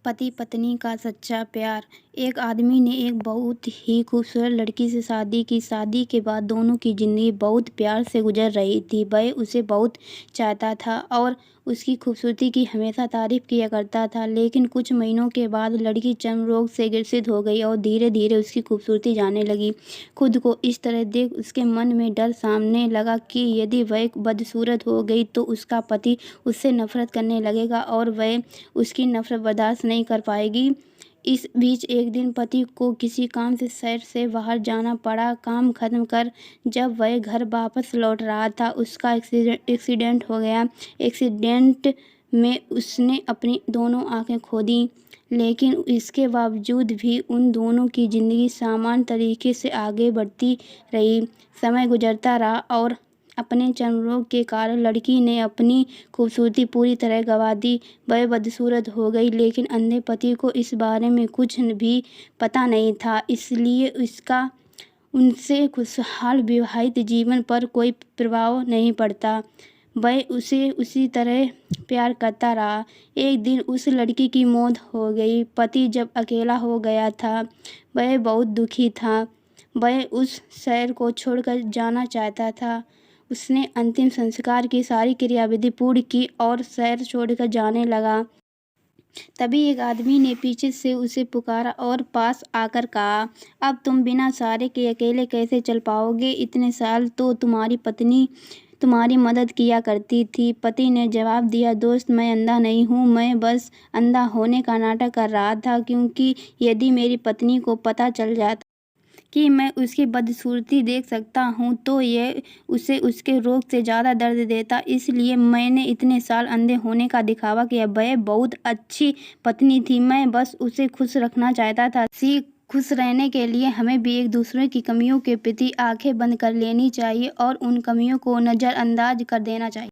पति पत्नी का सच्चा प्यार। एक आदमी ने एक बहुत ही खूबसूरत लड़की से शादी की। शादी के बाद दोनों की ज़िंदगी बहुत प्यार से गुजर रही थी। वह उसे बहुत चाहता था और उसकी खूबसूरती की हमेशा तारीफ़ किया करता था। लेकिन कुछ महीनों के बाद लड़की चर्म रोग से ग्रसित हो गई और धीरे धीरे उसकी खूबसूरती जाने लगी। खुद को इस तरह देख उसके मन में डर सामने लगा कि यदि वह बदसूरत हो गई तो उसका पति उससे नफरत करने लगेगा और वह उसकी नफरत बर्दाश्त नहीं कर पाएगी। इस बीच एक दिन पति को किसी काम से शहर से बाहर जाना पड़ा। काम खत्म कर जब वह घर वापस लौट रहा था उसका एक्सीडेंट हो गया। एक्सीडेंट में उसने अपनी दोनों आंखें खो दी, लेकिन इसके बावजूद भी उन दोनों की ज़िंदगी सामान्य तरीके से आगे बढ़ती रही। समय गुजरता रहा और अपने चर्म रोग के कारण लड़की ने अपनी खूबसूरती पूरी तरह गंवा दी। वह बदसूरत हो गई, लेकिन अंधे पति को इस बारे में कुछ भी पता नहीं था, इसलिए इसका उनसे खुशहाल विवाहित जीवन पर कोई प्रभाव नहीं पड़ता। वह उसे उसी तरह प्यार करता रहा। एक दिन उस लड़की की मौत हो गई। पति जब अकेला हो गया था वह बहुत दुखी था। वह उस शहर को छोड़कर जाना चाहता था। उसने अंतिम संस्कार की सारी क्रियाविधि पूर्ण की और शहर छोड़कर जाने लगा। तभी एक आदमी ने पीछे से उसे पुकारा और पास आकर कहा, अब तुम बिना सहारे के अकेले कैसे चल पाओगे? इतने साल तो तुम्हारी पत्नी तुम्हारी मदद किया करती थी। पति ने जवाब दिया, दोस्त, मैं अंधा नहीं हूँ, मैं बस अंधा होने का नाटक कर रहा था, क्योंकि यदि मेरी पत्नी को पता चल जाता कि मैं उसकी बदसूरती देख सकता हूँ तो ये उसे उसके रोग से ज़्यादा दर्द देता। इसलिए मैंने इतने साल अंधे होने का दिखावा किया। वह बहुत अच्छी पत्नी थी, मैं बस उसे खुश रखना चाहता था। खुश रहने के लिए हमें भी एक दूसरे की कमियों के प्रति आंखें बंद कर लेनी चाहिए और उन कमियों को नज़रअंदाज कर देना चाहिए।